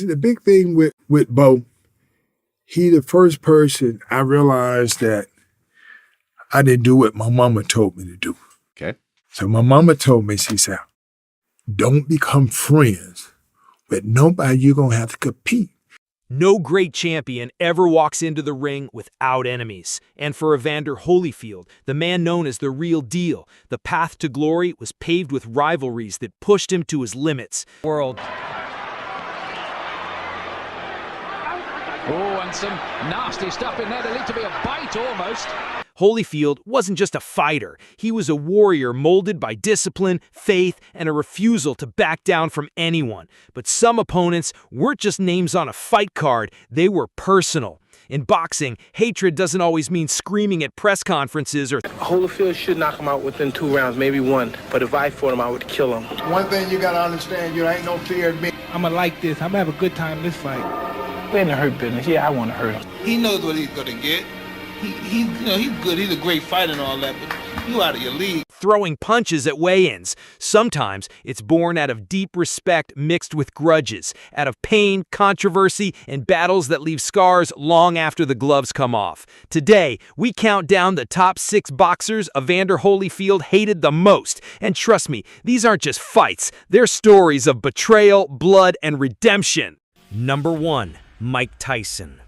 The big thing with Bowe, he the first person I realized that I didn't do what my mama told me to do. Okay. So my mama told me, she said, don't become friends with nobody you're going to have to compete. No great champion ever walks into the ring without enemies. And for Evander Holyfield, the man known as the real deal, the path to glory was paved with rivalries that pushed him to his limits. World. Oh, and some nasty stuff in there. There needs to be a bite almost. Holyfield wasn't just a fighter. He was a warrior molded by discipline, faith, and a refusal to back down from anyone. But some opponents weren't just names on a fight card, they were personal. In boxing, hatred doesn't always mean screaming at press conferences or... Holyfield should knock him out within 2 rounds, maybe 1. But if I fought him, I would kill him. One thing you gotta understand, you ain't no fear in me. I'ma like this. I'ma have a good time in this fight. We're in the hurt business. Yeah, I want to hurt him. He knows what he's gonna get. He's good. He's a great fighter and all that, but you out of your league. Throwing punches at weigh-ins. Sometimes it's born out of deep respect mixed with grudges, out of pain, controversy, and battles that leave scars long after the gloves come off. Today, we count down the top 6 boxers Evander Holyfield hated the most. And trust me, these aren't just fights. They're stories of betrayal, blood, and redemption. Number 1. Mike Tyson.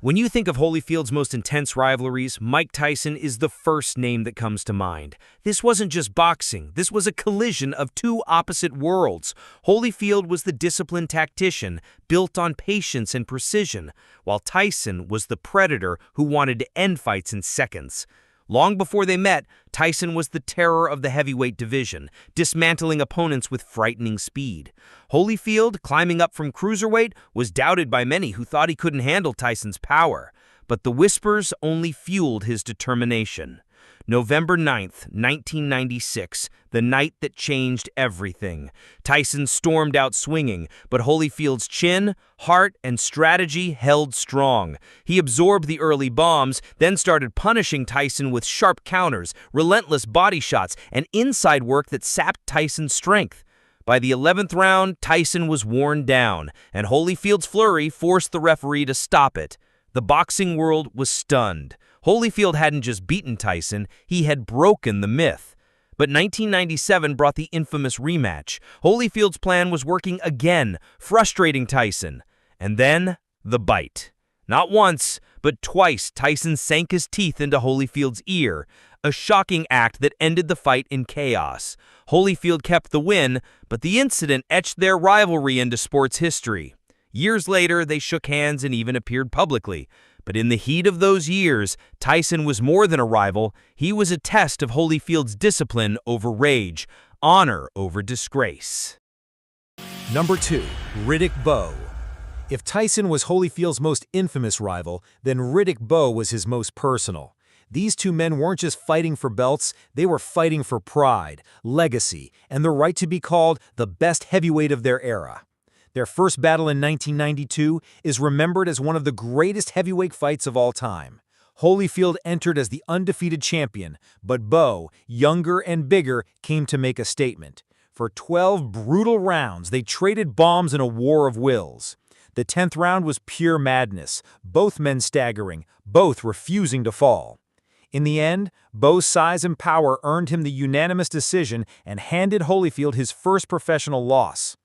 When you think of Holyfield's most intense rivalries, Mike Tyson is the first name that comes to mind. This wasn't just boxing. This was a collision of 2 opposite worlds. Holyfield was the disciplined tactician, built on patience and precision, while Tyson was the predator who wanted to end fights in seconds. Long before they met, Tyson was the terror of the heavyweight division, dismantling opponents with frightening speed. Holyfield, climbing up from cruiserweight, was doubted by many who thought he couldn't handle Tyson's power. But the whispers only fueled his determination. November 9th, 1996, the night that changed everything. Tyson stormed out swinging, but Holyfield's chin, heart, and strategy held strong. He absorbed the early bombs, then started punishing Tyson with sharp counters, relentless body shots, and inside work that sapped Tyson's strength. By the 11th round, Tyson was worn down, and Holyfield's flurry forced the referee to stop it. The boxing world was stunned. Holyfield hadn't just beaten Tyson, he had broken the myth. But 1997 brought the infamous rematch. Holyfield's plan was working again, frustrating Tyson. And then, the bite. Not once, but twice Tyson sank his teeth into Holyfield's ear, a shocking act that ended the fight in chaos. Holyfield kept the win, but the incident etched their rivalry into sports history. Years later, they shook hands and even appeared publicly. But in the heat of those years, Tyson was more than a rival. He was a test of Holyfield's discipline over rage, honor over disgrace. Number 2. Riddick Bowe. If Tyson was Holyfield's most infamous rival, then Riddick Bowe was his most personal. These 2 men weren't just fighting for belts, they were fighting for pride, legacy, and the right to be called the best heavyweight of their era. Their first battle in 1992 is remembered as one of the greatest heavyweight fights of all time. Holyfield entered as the undefeated champion, but Bowe, younger and bigger, came to make a statement. For 12 brutal rounds, they traded bombs in a war of wills. The 10th round was pure madness, both men staggering, both refusing to fall. In the end, Bowe's size and power earned him the unanimous decision and handed Holyfield his first professional loss.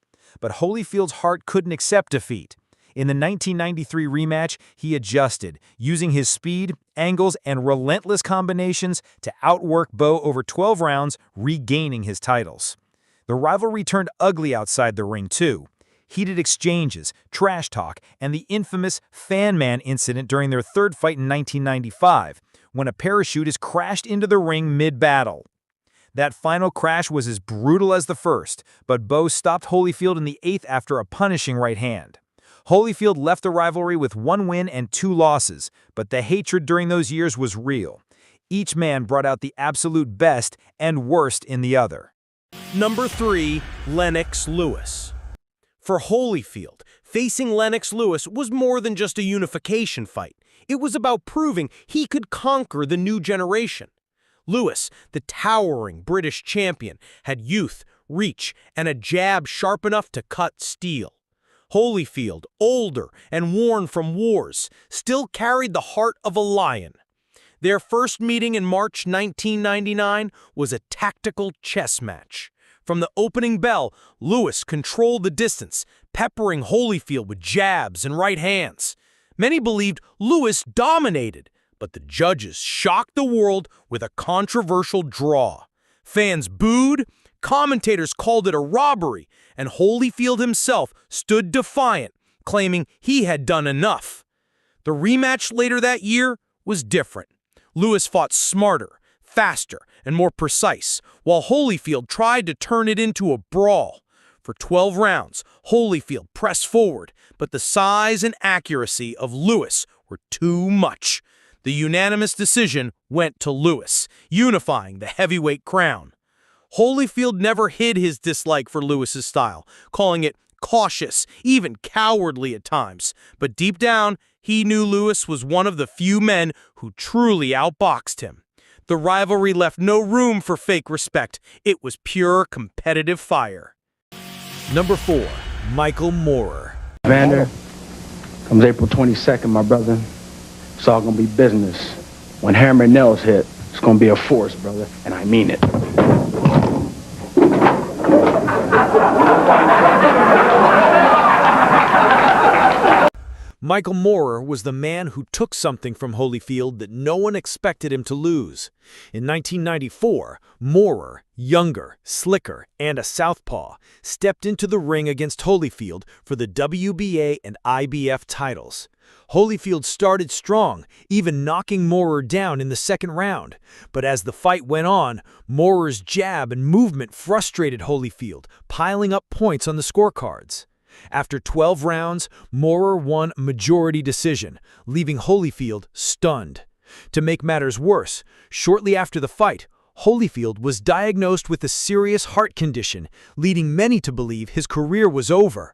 But Holyfield's heart couldn't accept defeat. In the 1993 rematch, he adjusted, using his speed, angles, and relentless combinations to outwork Bowe over 12 rounds, regaining his titles. The rivalry turned ugly outside the ring, too. Heated exchanges, trash talk, and the infamous Fan Man incident during their 3rd fight in 1995, when a parachutist crashed into the ring mid-battle. That final crash was as brutal as the first, but Bowe stopped Holyfield in the 8th after a punishing right hand. Holyfield left the rivalry with 1 win and 2 losses, but the hatred during those years was real. Each man brought out the absolute best and worst in the other. Number 3. Lennox Lewis. For Holyfield, facing Lennox Lewis was more than just a unification fight. It was about proving he could conquer the new generation. Lewis, the towering British champion, had youth, reach, and a jab sharp enough to cut steel. Holyfield, older and worn from wars, still carried the heart of a lion. Their first meeting in March 1999 was a tactical chess match. From the opening bell, Lewis controlled the distance, peppering Holyfield with jabs and right hands. Many believed Lewis dominated, but the judges shocked the world with a controversial draw. Fans booed, commentators called it a robbery, and Holyfield himself stood defiant, claiming he had done enough. The rematch later that year was different. Lewis fought smarter, faster, and more precise, while Holyfield tried to turn it into a brawl. For 12 rounds, Holyfield pressed forward, but the size and accuracy of Lewis were too much. The unanimous decision went to Lewis, unifying the heavyweight crown. Holyfield never hid his dislike for Lewis's style, calling it cautious, even cowardly at times. But deep down, he knew Lewis was one of the few men who truly outboxed him. The rivalry left no room for fake respect. It was pure competitive fire. Number 4, Michael Moorer. Evander, comes April 22nd, my brother. It's all gonna be business. When hammer and nails hit, it's gonna be a force, brother, and I mean it. Michael Moorer was the man who took something from Holyfield that no one expected him to lose. In 1994, Moorer, younger, slicker, and a southpaw, stepped into the ring against Holyfield for the WBA and IBF titles. Holyfield started strong, even knocking Moorer down in the second round. But as the fight went on, Moorer's jab and movement frustrated Holyfield, piling up points on the scorecards. After 12 rounds, Moorer won majority decision, leaving Holyfield stunned. To make matters worse, shortly after the fight, Holyfield was diagnosed with a serious heart condition, leading many to believe his career was over.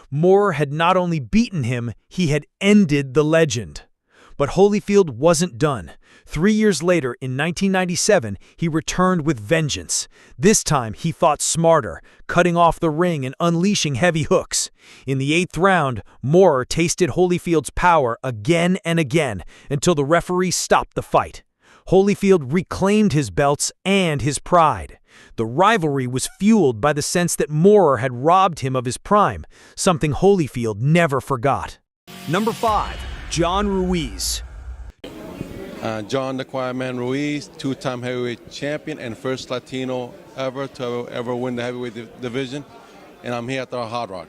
Moorer had not only beaten him, he had ended the legend. But Holyfield wasn't done. 3 years later, in 1997, he returned with vengeance. This time, he fought smarter, cutting off the ring and unleashing heavy hooks. In the 8th round, Moorer tasted Holyfield's power again and again until the referee stopped the fight. Holyfield reclaimed his belts and his pride. The rivalry was fueled by the sense that Moorer had robbed him of his prime, something Holyfield never forgot. Number 5, John Ruiz. John the Quietman Ruiz, 2-time heavyweight champion and first Latino ever to ever win the heavyweight division. And I'm here at the Hard Rock.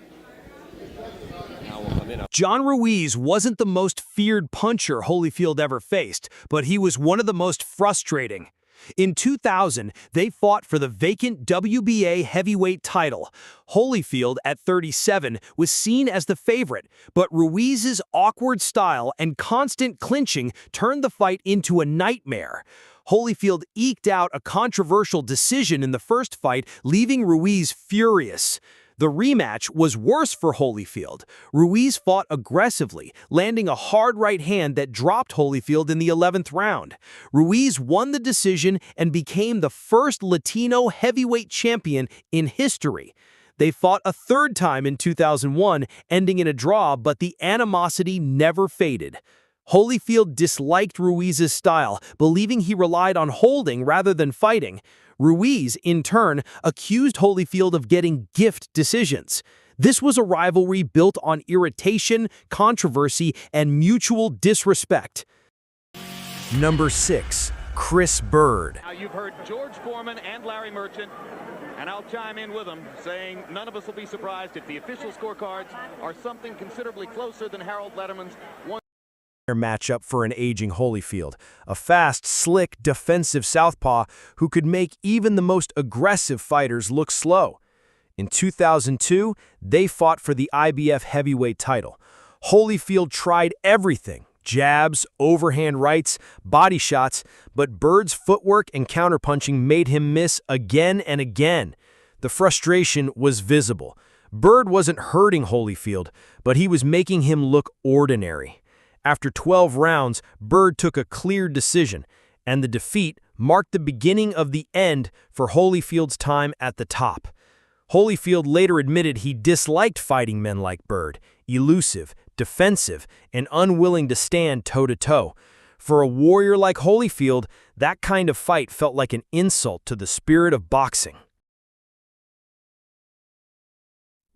John Ruiz wasn't the most feared puncher Holyfield ever faced, but he was one of the most frustrating. In 2000, they fought for the vacant WBA heavyweight title. Holyfield, at 37, was seen as the favorite, but Ruiz's awkward style and constant clinching turned the fight into a nightmare. Holyfield eked out a controversial decision in the first fight, leaving Ruiz furious. The rematch was worse for Holyfield. Ruiz fought aggressively, landing a hard right hand that dropped Holyfield in the 11th round. Ruiz won the decision and became the first Latino heavyweight champion in history. They fought a third time in 2001, ending in a draw, but the animosity never faded. Holyfield disliked Ruiz's style, believing he relied on holding rather than fighting. Ruiz, in turn, accused Holyfield of getting gift decisions. This was a rivalry built on irritation, controversy, and mutual disrespect. Number 6, Chris Bird. Now you've heard George Foreman and Larry Merchant, and I'll chime in with them, saying none of us will be surprised if the official scorecards are something considerably closer than Harold Letterman's one matchup for an aging Holyfield, a fast, slick, defensive southpaw who could make even the most aggressive fighters look slow. In 2002, they fought for the IBF heavyweight title. Holyfield tried everything: jabs, overhand rights, body shots, but Bird's footwork and counterpunching made him miss again and again. The frustration was visible. Bird wasn't hurting Holyfield, but he was making him look ordinary. After 12 rounds, Bird took a clear decision, and the defeat marked the beginning of the end for Holyfield's time at the top. Holyfield later admitted he disliked fighting men like Bird, elusive, defensive, and unwilling to stand toe-to-toe. For a warrior like Holyfield, that kind of fight felt like an insult to the spirit of boxing.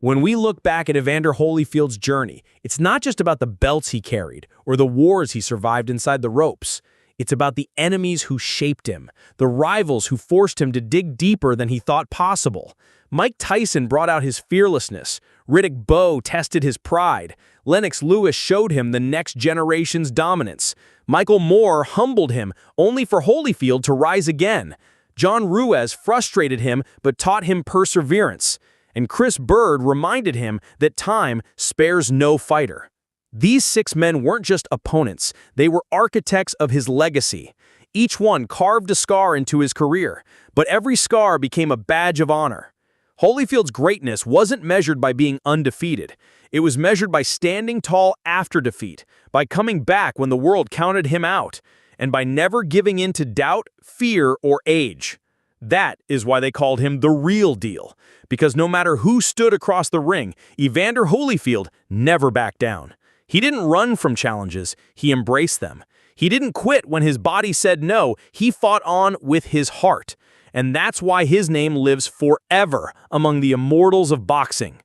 When we look back at Evander Holyfield's journey, it's not just about the belts he carried or the wars he survived inside the ropes. It's about the enemies who shaped him, the rivals who forced him to dig deeper than he thought possible. Mike Tyson brought out his fearlessness. Riddick Bowe tested his pride. Lennox showed him the next generation's dominance. Michael Moore humbled him, only for Holyfield to rise again. John Ruiz frustrated him but taught him perseverance. And Chris Bird reminded him that time spares no fighter. These 6 men weren't just opponents, they were architects of his legacy. Each one carved a scar into his career, but every scar became a badge of honor. Holyfield's greatness wasn't measured by being undefeated. It was measured by standing tall after defeat, by coming back when the world counted him out, and by never giving in to doubt, fear, or age. That is why they called him the real deal, because no matter who stood across the ring, Evander Holyfield never backed down. He didn't run from challenges, he embraced them. He didn't quit when his body said no, he fought on with his heart. And that's why his name lives forever among the immortals of boxing.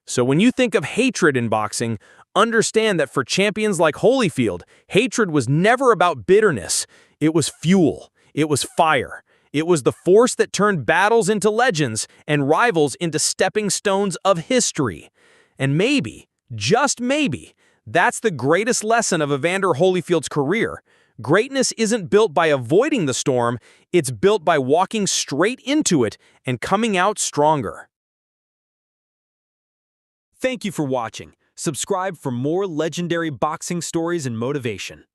So when you think of hatred in boxing, understand that for champions like Holyfield, hatred was never about bitterness. It was fuel. It was fire. It was the force that turned battles into legends and rivals into stepping stones of history. And maybe, just maybe, that's the greatest lesson of Evander Holyfield's career. Greatness isn't built by avoiding the storm, it's built by walking straight into it and coming out stronger. Thank you for watching. Subscribe for more legendary boxing stories and motivation.